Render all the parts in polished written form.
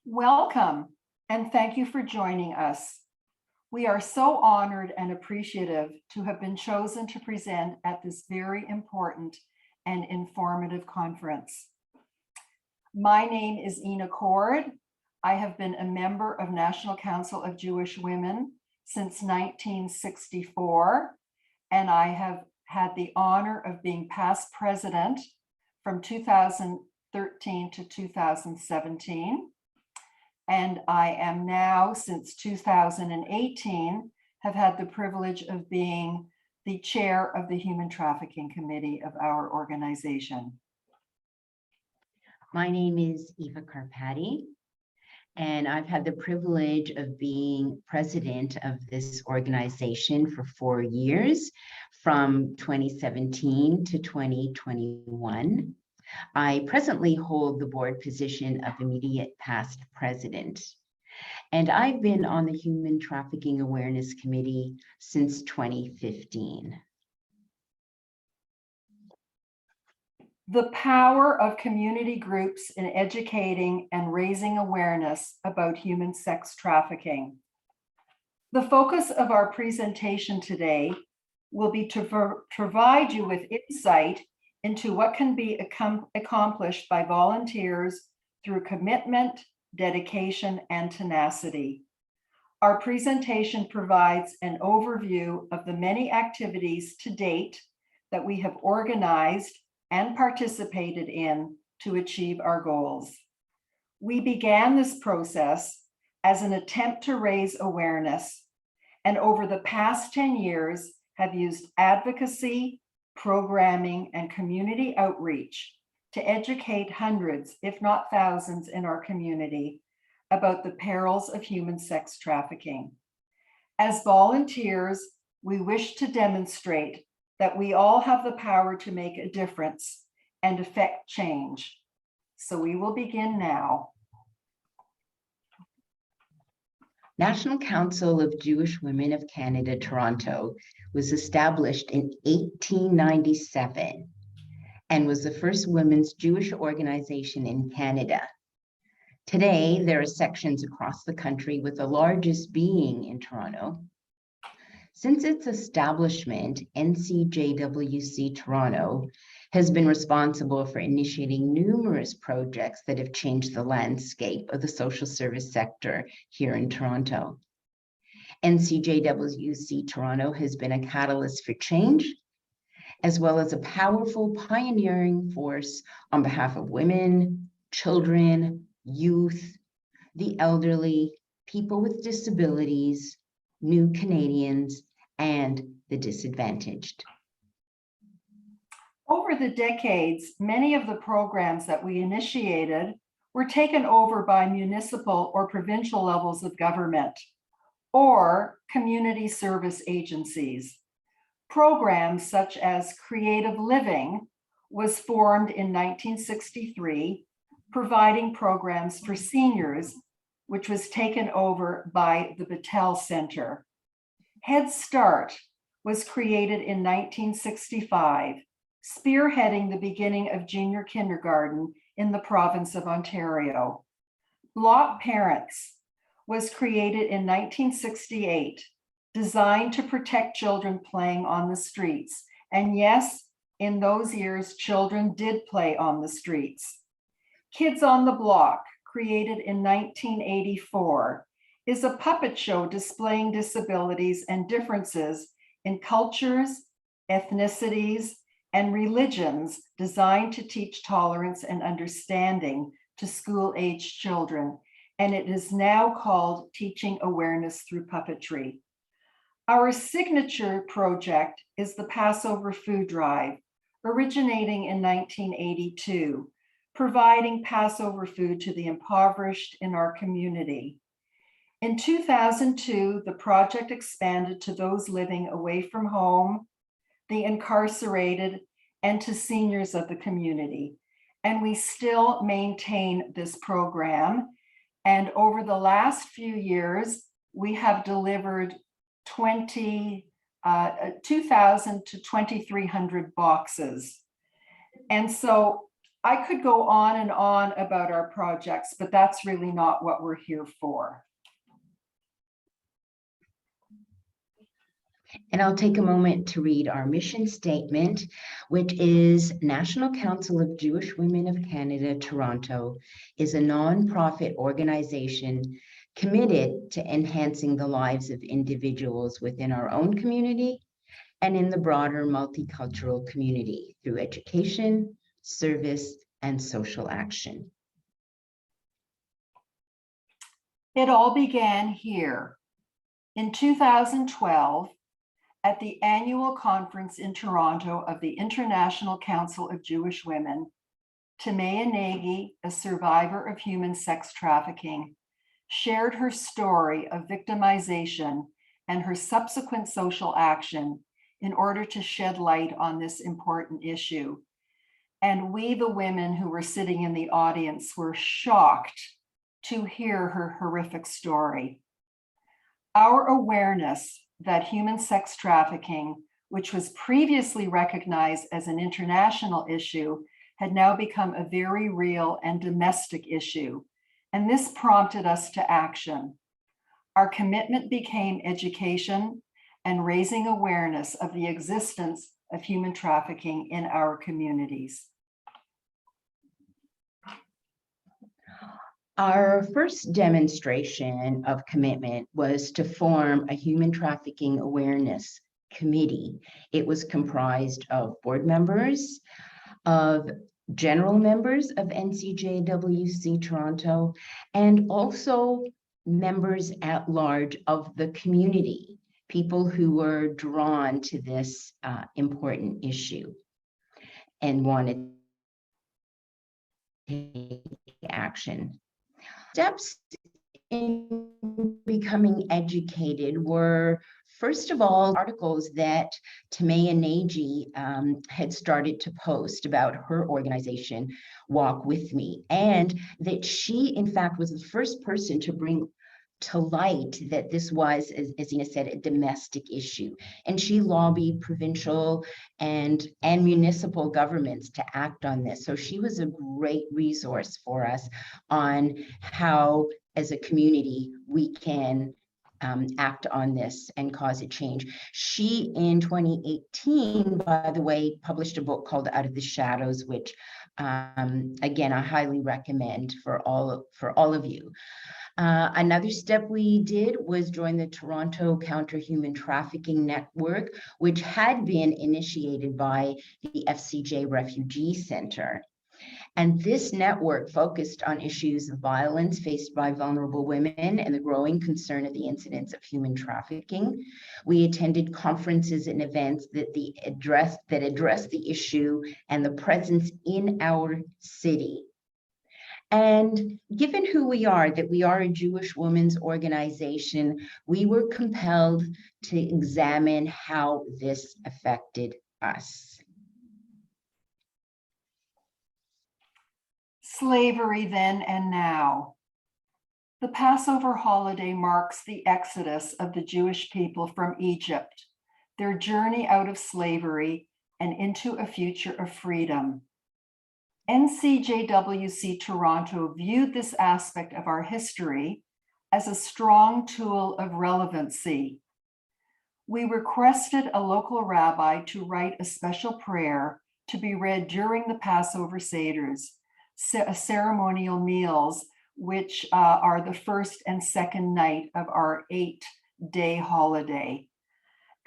Welcome, and thank you for joining us. We are so honored and appreciative to have been chosen to present at this very important and informative conference. My name is Ina Cord. I have been a member of National Council of Jewish Women since 1964, and I have had the honor of being past president from 2013 to 2017. And I am now, since 2018, have had the privilege of being the chair of the Human Trafficking Committee of our organization. My name is Eva Karpati, and I've had the privilege of being president of this organization for 4 years, from 2017 to 2021. I presently hold the board position of immediate past president, and I've been on the Human Trafficking Awareness Committee since 2015. The power of community groups in educating and raising awareness about human sex trafficking. The focus of our presentation today will be to provide you with insight into what can be accomplished by volunteers through commitment, dedication, and tenacity. Our presentation provides an overview of the many activities to date that we have organized and participated in to achieve our goals. We began this process as an attempt to raise awareness, and over the past 10 years have used advocacy, programming, and community outreach to educate hundreds, if not thousands, in our community about the perils of human sex trafficking. As volunteers, we wish to demonstrate that we all have the power to make a difference and affect change. So we will begin now. National Council of Jewish Women of Canada, Toronto, was established in 1897 and was the first women's Jewish organization in Canada. Today, there are sections across the country, with the largest being in Toronto. Since its establishment, NCJWCToronto has been responsible for initiating numerous projects that have changed the landscape of the social service sector here in Toronto. NCJWCToronto has been a catalyst for change, as well as a powerful pioneering force on behalf of women, children, youth, the elderly, people with disabilities, new Canadians, and the disadvantaged. Over the decades, many of the programs that we initiated were taken over by municipal or provincial levels of government or community service agencies. Programs such as Creative Living was formed in 1963, providing programs for seniors, which was taken over by the Battelle Center. Head Start was created in 1965, spearheading the beginning of junior kindergarten in the province of Ontario. Block Parents was created in 1968, designed to protect children playing on the streets. And yes, in those years, children did play on the streets. Kids on the Block, created in 1984, is a puppet show displaying disabilities and differences in cultures, ethnicities, and religions, designed to teach tolerance and understanding to school-aged children. And it is now called Teaching Awareness Through Puppetry. Our signature project is the Passover Food Drive, originating in 1982, providing Passover food to the impoverished in our community. In 2002, the project expanded to those living away from home, the incarcerated, and to seniors of the community. And we still maintain this program. And over the last few years, we have delivered 2,000 to 2,300 boxes. And so I could go on and on about our projects, but that's really not what we're here for. And I'll take a moment to read our mission statement, which is National Council of Jewish Women of Canada, Toronto, is a nonprofit organization committed to enhancing the lives of individuals within our own community and in the broader multicultural community through education, service, and social action. It all began here. In 2012, at the annual conference in Toronto of the International Council of Jewish Women, Tamaya Nagy, a survivor of human sex trafficking, shared her story of victimization and her subsequent social action in order to shed light on this important issue. And we, the women who were sitting in the audience, were shocked to hear her horrific story. Our awareness that human sex trafficking, which was previously recognized as an international issue, had now become a very real and domestic issue. And this prompted us to action. Our commitment became education and raising awareness of the existence of human trafficking in our communities. Our first demonstration of commitment was to form a human trafficking awareness committee. It was comprised of board members, of general members of NCJWC Toronto, and also members at large of the community, people who were drawn to this important issue and wanted to take action. Steps in becoming educated were, first of all, articles that Tamaya Nagy had started to post about her organization, Walk With Me, and that she, in fact, was the first person to bring to light that this was, as Ina said, a domestic issue. And she lobbied provincial and municipal governments to act on this. So she was a great resource for us on how, as a community, we can act on this and cause a change. She, in 2018, by the way, published a book called Out of the Shadows, which, again, I highly recommend for all of you. Another step we did was join the Toronto Counter Human Trafficking Network, which had been initiated by the FCJ Refugee Center. And this network focused on issues of violence faced by vulnerable women and the growing concern of the incidence of human trafficking. We attended conferences and events that addressed the issue and the presence in our city. And given who we are, that we are a Jewish women's organization, we were compelled to examine how this affected us. Slavery then and now. The Passover holiday marks the exodus of the Jewish people from Egypt, their journey out of slavery and into a future of freedom. NCJWC Toronto viewed this aspect of our history as a strong tool of relevancy. We requested a local rabbi to write a special prayer to be read during the Passover Seders, ceremonial meals, which are the first and second night of our 8-day holiday.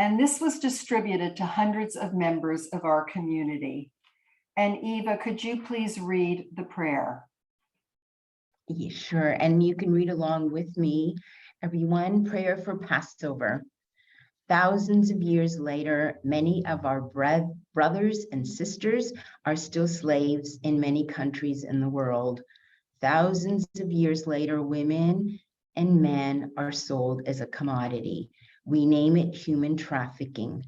And this was distributed to hundreds of members of our community. And Eva, could you please read the prayer? Yeah, sure, and you can read along with me, everyone. Prayer for Passover. Thousands of years later, many of our brothers and sisters are still slaves in many countries in the world. Thousands of years later, women and men are sold as a commodity. We name it human trafficking.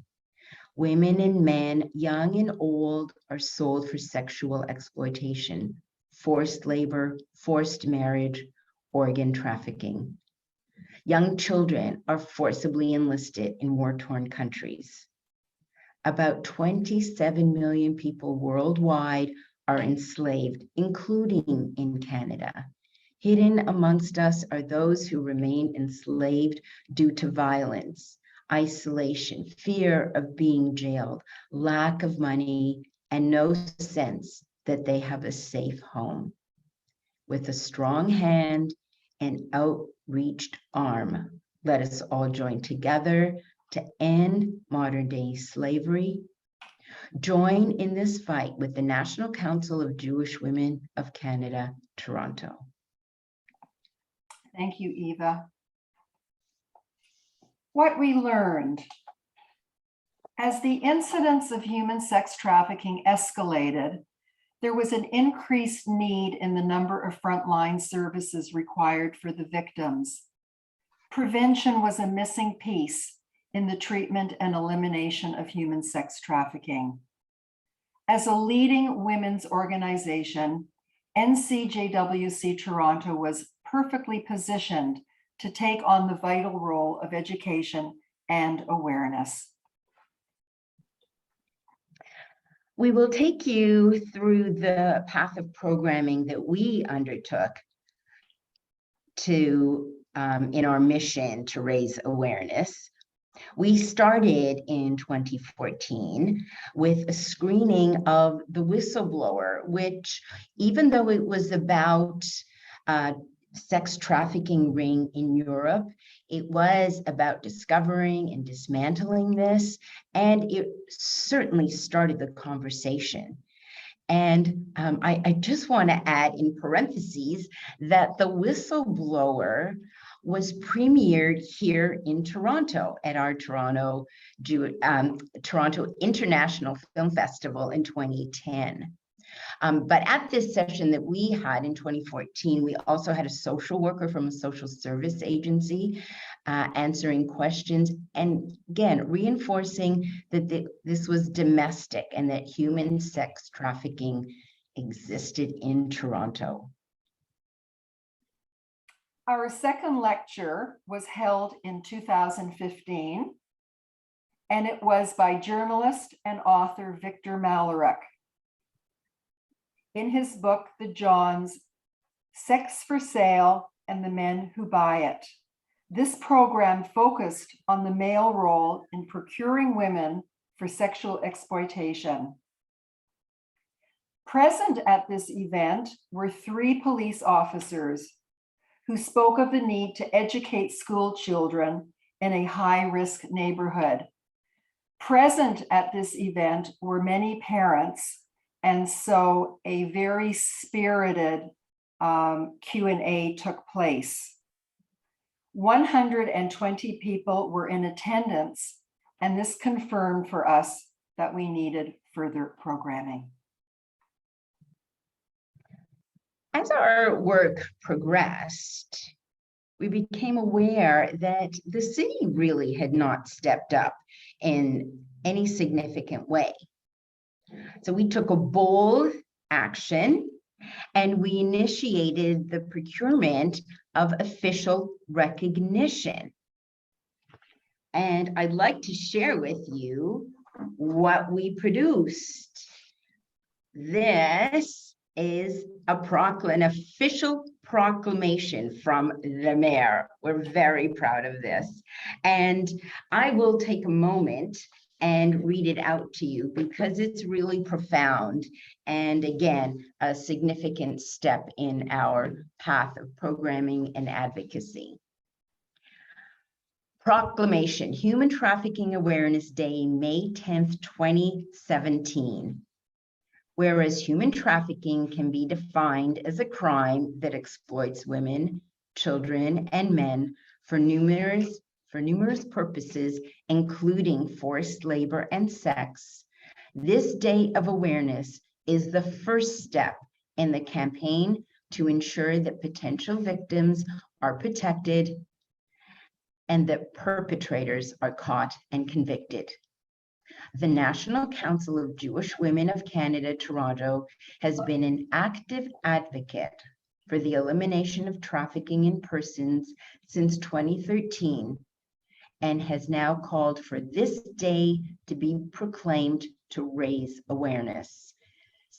Women and men, young and old, are sold for sexual exploitation, forced labor, forced marriage, organ trafficking. Young children are forcibly enlisted in war-torn countries. About 27 million people worldwide are enslaved, including in Canada. Hidden amongst us are those who remain enslaved due to violence, isolation, fear of being jailed, lack of money, and no sense that they have a safe home. With a strong hand and outreached arm, let us all join together to end modern-day slavery. Join in this fight with the National Council of Jewish Women of Canada, Toronto. Thank you, Eva. What we learned. As the incidence of human sex trafficking escalated, there was an increased need in the number of frontline services required for the victims. Prevention was a missing piece in the treatment and elimination of human sex trafficking. As a leading women's organization, NCJWC Toronto was perfectly positioned to take on the vital role of education and awareness. We will take you through the path of programming that we undertook to in our mission to raise awareness. We started in 2014 with a screening of The Whistleblower, which, even though it was about sex trafficking ring in Europe, it was about discovering and dismantling this, and it certainly started the conversation. And I just want to add in parentheses that The Whistleblower was premiered here in Toronto at our Toronto International Film Festival in 2010. But at this session that we had in 2014, we also had a social worker from a social service agency answering questions, and again, reinforcing that this was domestic and that human sex trafficking existed in Toronto. Our second lecture was held in 2015, and it was by journalist and author Victor Malarick. In his book, The Johns, Sex for Sale and the Men Who Buy It. This program focused on the male role in procuring women for sexual exploitation. Present at this event were 3 police officers who spoke of the need to educate school children in a high-risk neighborhood. Present at this event were many parents, and so a very spirited Q&A took place. 120 people were in attendance, and this confirmed for us that we needed further programming. As our work progressed, we became aware that the city really had not stepped up in any significant way. So we took a bold action and we initiated the procurement of official recognition. And I'd like to share with you what we produced. This is an official proclamation from the mayor. We're very proud of this. And I will take a moment and read it out to you because it's really profound. And again, a significant step in our path of programming and advocacy. Proclamation, Human Trafficking Awareness Day, May 10th, 2017. Whereas human trafficking can be defined as a crime that exploits women, children, and men for numerous purposes, including forced labor and sex, this day of awareness is the first step in the campaign to ensure that potential victims are protected and that perpetrators are caught and convicted. The National Council of Jewish Women of Canada, Toronto, has been an active advocate for the elimination of trafficking in persons since 2013 and has now called for this day to be proclaimed to raise awareness.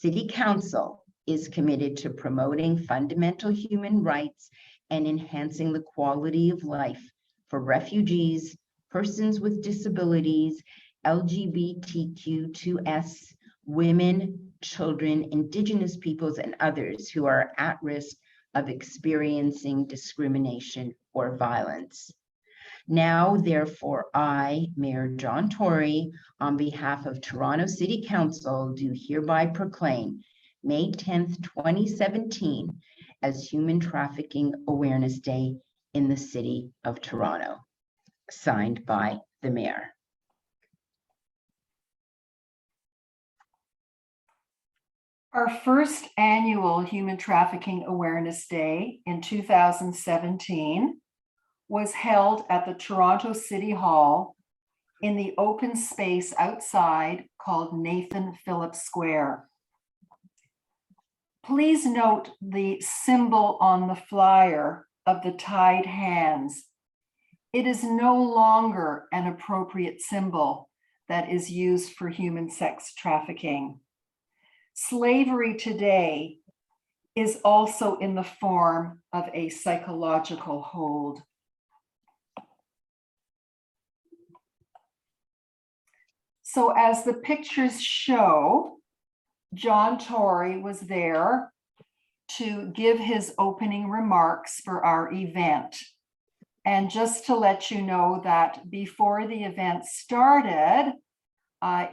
City Council is committed to promoting fundamental human rights and enhancing the quality of life for refugees, persons with disabilities, LGBTQ2S, women, children, Indigenous peoples, and others who are at risk of experiencing discrimination or violence. Now, therefore, I, Mayor John Tory, on behalf of Toronto City Council, do hereby proclaim May 10th, 2017 as Human Trafficking Awareness Day in the City of Toronto, signed by the Mayor. Our first annual Human Trafficking Awareness Day in 2017 was held at the Toronto City Hall in the open space outside called Nathan Phillips Square. Please note the symbol on the flyer of the tied hands. It is no longer an appropriate symbol that is used for human sex trafficking. Slavery today is also in the form of a psychological hold. So as the pictures show, John Tory was there to give his opening remarks for our event. And just to let you know that before the event started,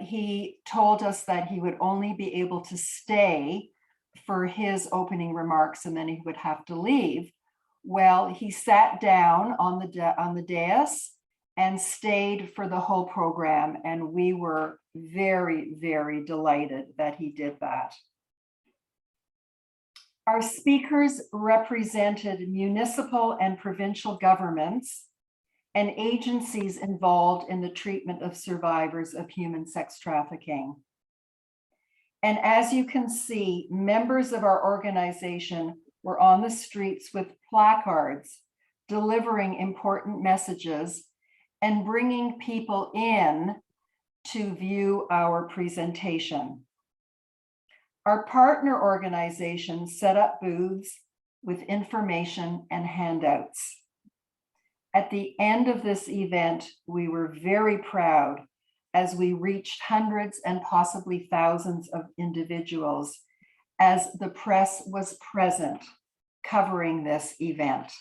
he told us that he would only be able to stay for his opening remarks and then he would have to leave. Well, he sat down on the dais and stayed for the whole program. And we were very, very delighted that he did that. Our speakers represented municipal and provincial governments and agencies involved in the treatment of survivors of human sex trafficking. And as you can see, members of our organization were on the streets with placards, delivering important messages and bringing people in to view our presentation. Our partner organizations set up booths with information and handouts. At the end of this event, we were very proud as we reached hundreds and possibly thousands of individuals as the press was present covering this event.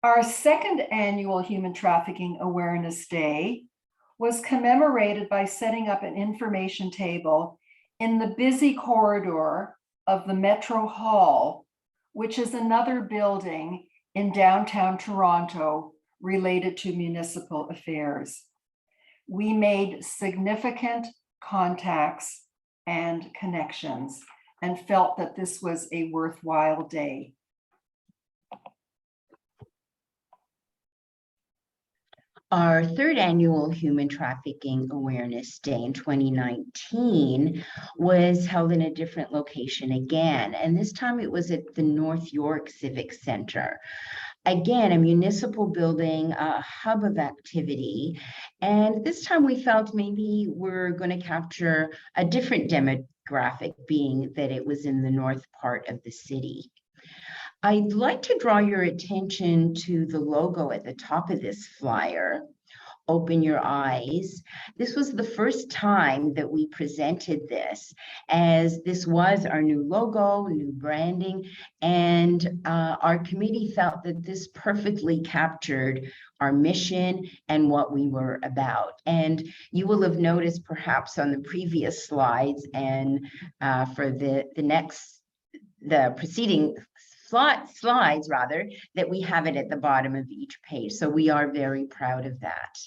Our second annual Human Trafficking Awareness Day was commemorated by setting up an information table in the busy corridor of the Metro Hall, which is another building in downtown Toronto related to municipal affairs. We made significant contacts and connections and felt that this was a worthwhile day. Our third annual Human Trafficking Awareness Day in 2019 was held in a different location again, and this time it was at the North York Civic Center. Again, a municipal building, a hub of activity, and this time we felt maybe we're going to capture a different demographic, being that it was in the north part of the city. I'd like to draw your attention to the logo at the top of this flyer, Open Your Eyes. This was the first time that we presented this, as this was our new logo, new branding, and our committee felt that this perfectly captured our mission and what we were about. And you will have noticed perhaps on the previous slides and for the preceding slides rather, that we have it at the bottom of each page. So we are very proud of that.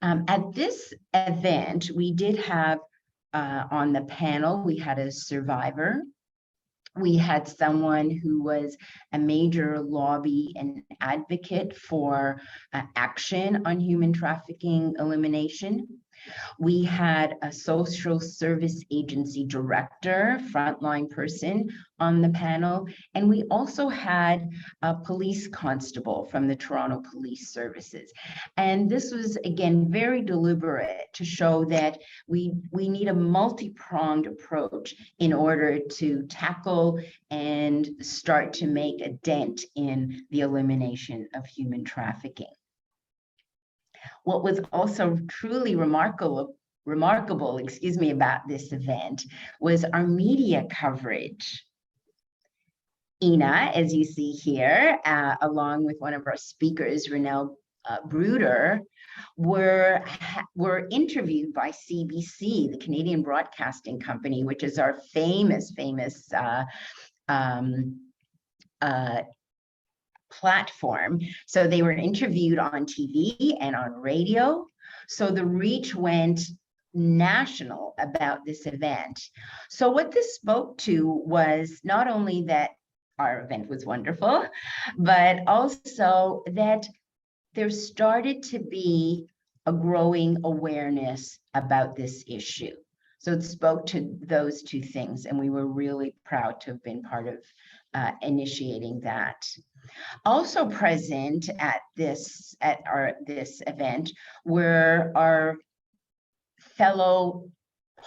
At this event, we did have on the panel, we had a survivor. We had someone who was a major lobby and advocate for action on human trafficking elimination. We had a social service agency director, frontline person on the panel, and we also had a police constable from the Toronto Police Services. And this was, again, very deliberate to show that we need a multi-pronged approach in order to tackle and start to make a dent in the elimination of human trafficking. What was also truly remarkable, about this event was our media coverage. Ina, as you see here, along with one of our speakers, Renelle Bruder, were interviewed by CBC, the Canadian Broadcasting Company, which is our famous platform. So they were interviewed on TV and on radio. So the reach went national about this event. So what this spoke to was not only that our event was wonderful, but also that there started to be a growing awareness about this issue. So it spoke to those two things, and we were really proud to have been part of initiating that. Also present at this event were our fellow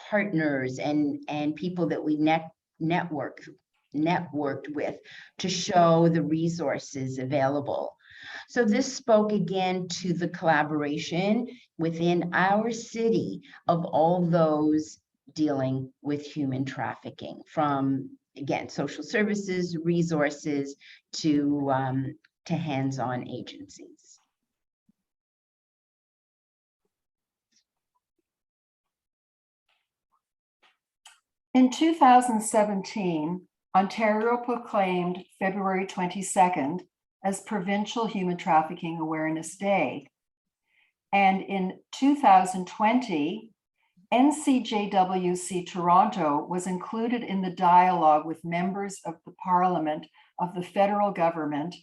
partners and people that we networked with to show the resources available. So this spoke again to the collaboration within our city of all those dealing with human trafficking, from, again, social services, resources, to hands-on agencies. In 2017, Ontario proclaimed February 22nd as Provincial Human Trafficking Awareness Day. And in 2020, NCJWCToronto was included in the dialogue with members of the Parliament of the federal government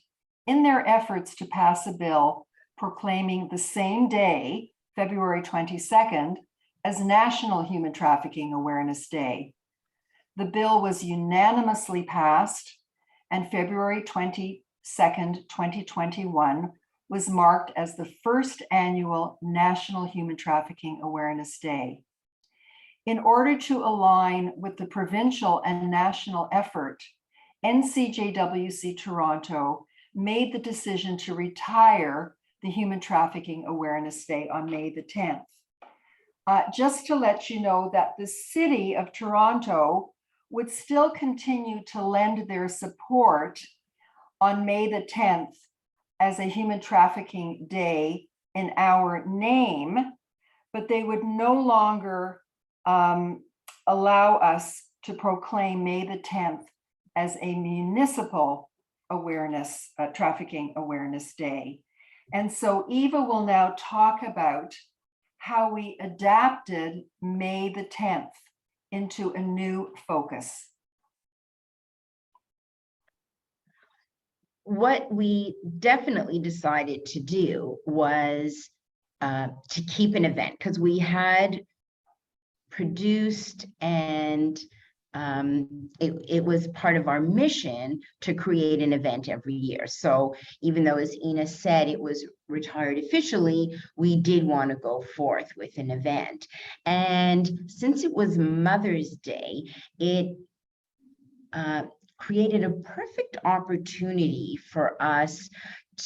in their efforts to pass a bill proclaiming the same day, February 22nd, as National Human Trafficking Awareness Day. The bill was unanimously passed, and February 22nd, 2021 was marked as the first annual National Human Trafficking Awareness Day. In order to align with the provincial and national effort, NCJWCToronto made the decision to retire the Human Trafficking Awareness Day on May the 10th. Just to let you know that the City of Toronto would still continue to lend their support on May the 10th as a Human Trafficking Day in our name, but they would no longer allow us to proclaim May the 10th as a municipal awareness, trafficking awareness day. And so Eva will now talk about how we adapted May the 10th into a new focus. What we definitely decided to do was to keep an event, because we had produced and it was part of our mission to create an event every year. So even though, as Ina said, it was retired officially, we did want to go forth with an event. And since it was Mother's Day, it created a perfect opportunity for us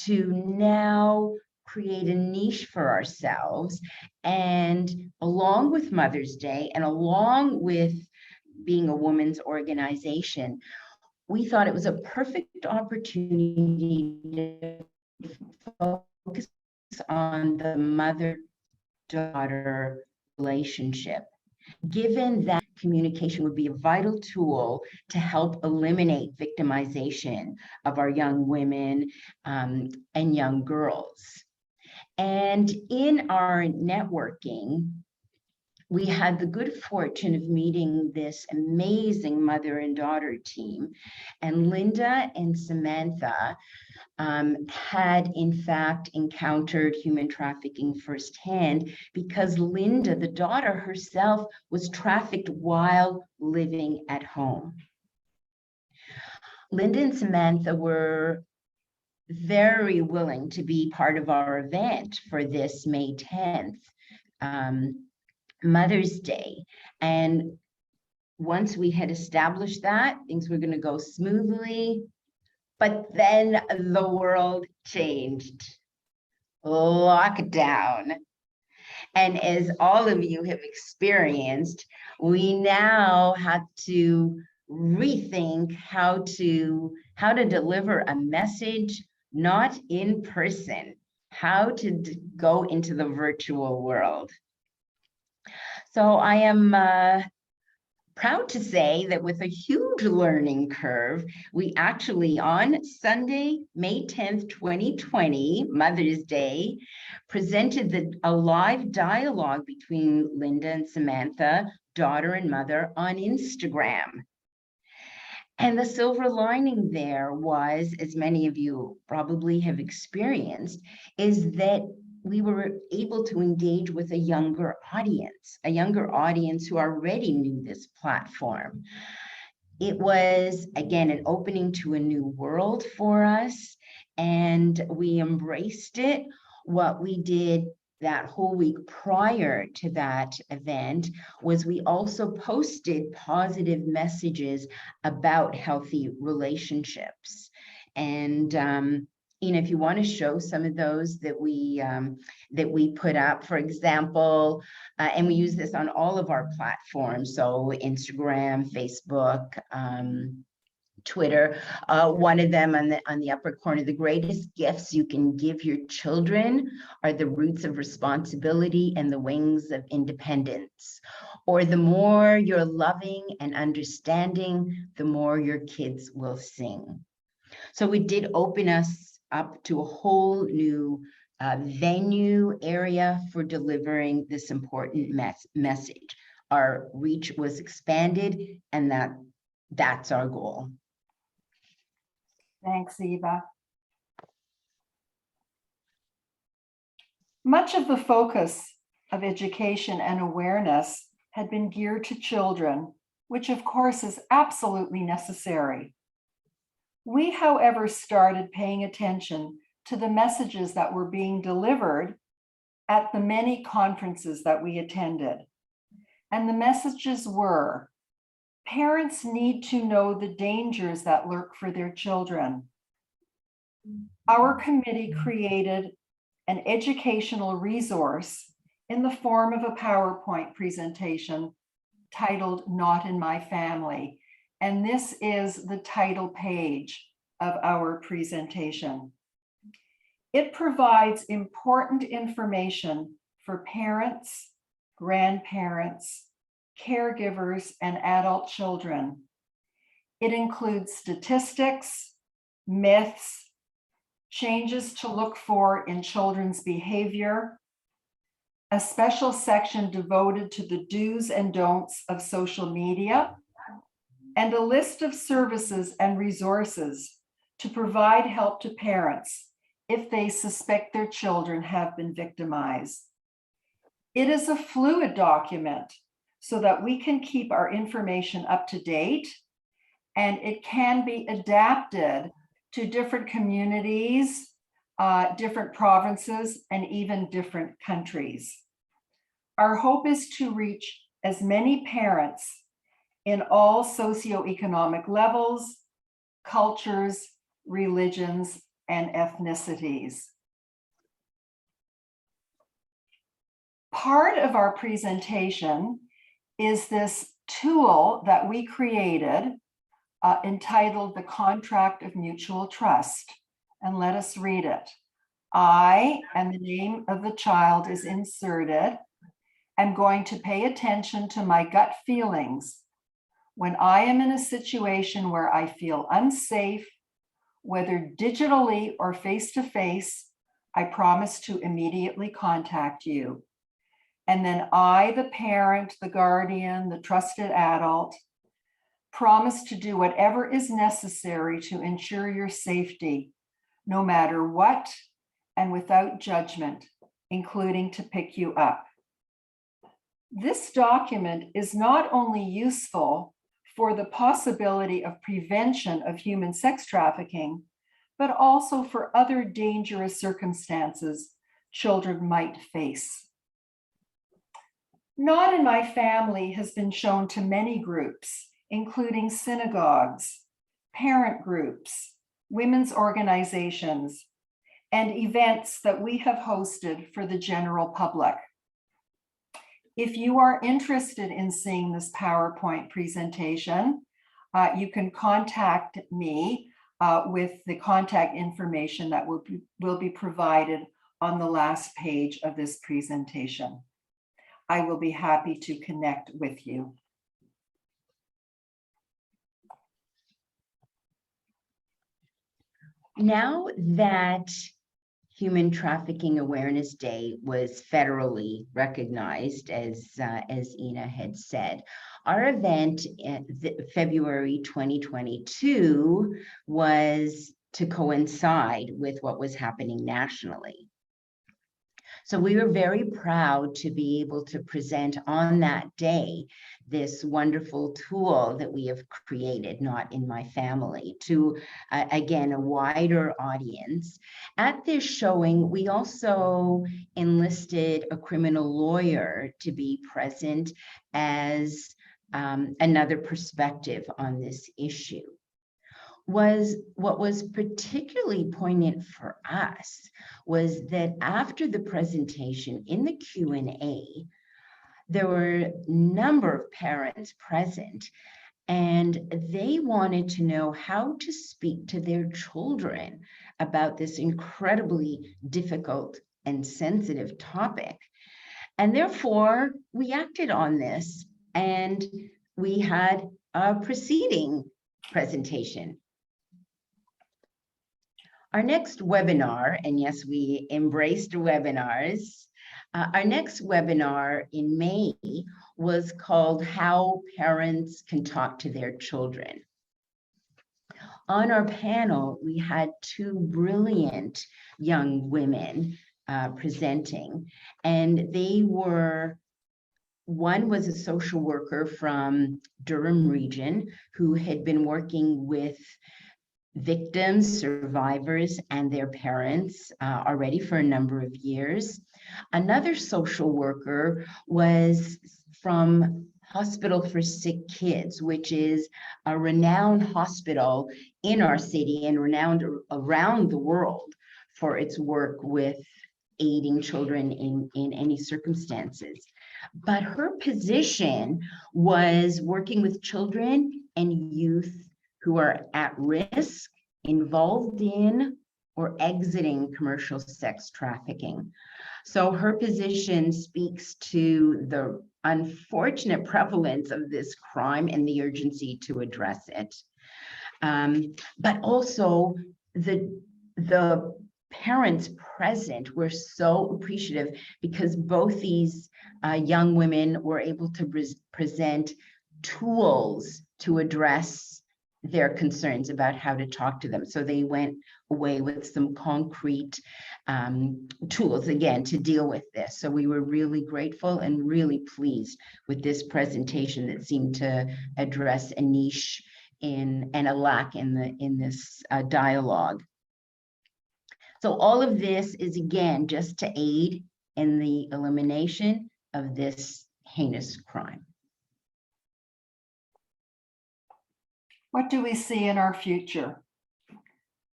to now create a niche for ourselves. And along with Mother's Day and along with being a women's organization, we thought it was a perfect opportunity to focus on the mother-daughter relationship, given that communication would be a vital tool to help eliminate victimization of our young women and young girls. And in our networking, we had the good fortune of meeting this amazing mother and daughter team. And Linda and Samantha had in fact encountered human trafficking firsthand, because Linda, the daughter herself, was trafficked while living at home. Linda and Samantha were very willing to be part of our event for this May 10th, Mother's Day. And once we had established that, things were going to go smoothly. But then the world changed. Lockdown. And as all of you have experienced, we now had to rethink how to deliver a message not in person, how to go into the virtual world. So I am proud to say that with a huge learning curve, we actually on Sunday, May 10th, 2020, Mother's Day, presented a live dialogue between Linda and Samantha, daughter and mother, on Instagram. And the silver lining there was, as many of you probably have experienced, is that we were able to engage with a younger audience who already knew this platform. It was, again, an opening to a new world for us, and we embraced it. What we did that whole week prior to that event was we also posted positive messages about healthy relationships. And if you want to show some of those that we put up, for example, and we use this on all of our platforms, so Instagram, Facebook, Twitter. One of them on the upper corner: the greatest gifts you can give your children are the roots of responsibility and the wings of independence. Or the more you're loving and understanding, the more your kids will sing. So we did open us up to a whole new venue area for delivering this important message. Our reach was expanded, and that's our goal. Thanks, Eva. Much of the focus of education and awareness had been geared to children, which of course is absolutely necessary. We, however, started paying attention to the messages that were being delivered at the many conferences that we attended. And the messages were: parents need to know the dangers that lurk for their children. Our committee created an educational resource in the form of a PowerPoint presentation titled "Not in My Family." And this is the title page of our presentation. It provides important information for parents, grandparents, caregivers, and adult children. It includes statistics, myths, changes to look for in children's behavior, a special section devoted to the do's and don'ts of social media, and a list of services and resources to provide help to parents if they suspect their children have been victimized. It is a fluid document so that we can keep our information up to date, and it can be adapted to different communities, different provinces, and even different countries. Our hope is to reach as many parents in all socioeconomic levels, cultures, religions, and ethnicities. Part of our presentation is this tool that we created entitled "The Contract of Mutual Trust." And let us read it. I, and the name of the child is inserted, am going to pay attention to my gut feelings when I am in a situation where I feel unsafe, whether digitally or face-to-face. I promise to immediately contact you. And then I, the parent, the guardian, the trusted adult, promise to do whatever is necessary to ensure your safety, no matter what and without judgment, including to pick you up. This document is not only useful for the possibility of prevention of human sex trafficking, but also for other dangerous circumstances children might face. Not in My Family has been shown to many groups, including synagogues, parent groups, women's organizations, and events that we have hosted for the general public. If you are interested in seeing this PowerPoint presentation, you can contact me with the contact information that will be provided on the last page of this presentation. I will be happy to connect with you. Now that Human Trafficking Awareness Day was federally recognized, as Ina had said, our event in February 2022 was to coincide with what was happening nationally. So we were very proud to be able to present on that day this wonderful tool that we have created, Not in My Family, to, again, a wider audience. At this showing, we also enlisted a criminal lawyer to be present as another perspective on this issue. What was particularly poignant for us was that after the presentation in the Q&A, there were a number of parents present, and they wanted to know how to speak to their children about this incredibly difficult and sensitive topic. And therefore, we acted on this, and we had a preceding presentation. Our next webinar, and yes, we embraced webinars. Our next webinar in May was called How Parents Can Talk to Their Children. On our panel, we had two brilliant young women presenting, and they were, one was a social worker from Durham region who had been working with victims, survivors, and their parents already for a number of years. Another social worker was from Hospital for Sick Kids, which is a renowned hospital in our city and renowned around the world for its work with aiding children in any circumstances. But her position was working with children and youth who are at risk, involved in, or exiting commercial sex trafficking. So her position speaks to the unfortunate prevalence of this crime and the urgency to address it. But also the parents present were so appreciative because both these young women were able to present tools to address their concerns about how to talk to them. So they went away with some concrete tools, again, to deal with this. So we were really grateful and really pleased with this presentation that seemed to address a niche and a lack in this dialogue. So all of this is, again, just to aid in the elimination of this heinous crime. What do we see in our future?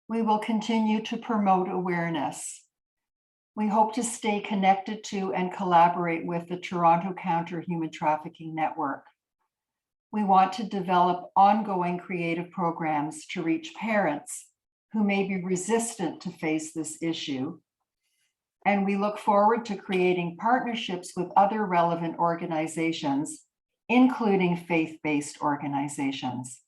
We will continue to promote awareness. We hope to stay connected to and collaborate with the Toronto Counter Human Trafficking Network. We want to develop ongoing creative programs to reach parents who may be resistant to face this issue. And we look forward to creating partnerships with other relevant organizations, including faith-based organizations.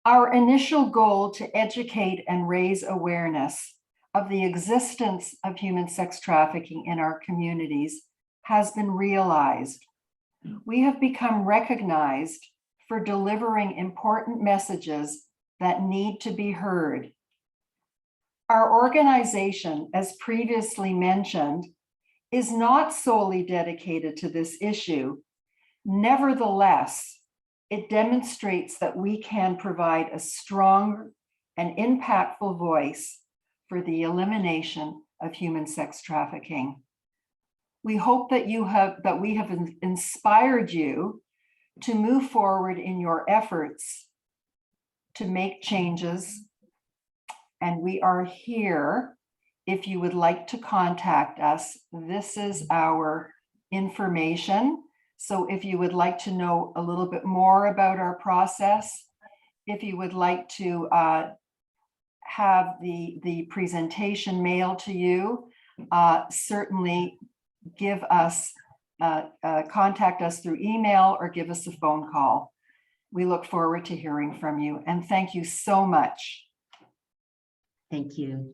Our initial goal to educate and raise awareness of the existence of human sex trafficking in our communities has been realized. We have become recognized for delivering important messages that need to be heard. Our organization, as previously mentioned, is not solely dedicated to this issue. Nevertheless, it demonstrates that we can provide a strong and impactful voice for the elimination of human sex trafficking. We hope that we have inspired you to move forward in your efforts to make changes. And we are here if you would like to contact us. This is our information. So if you would like to know a little bit more about our process, if you would like to have the presentation mailed to you, certainly give us, contact us through email or give us a phone call. We look forward to hearing from you, and thank you so much. Thank you.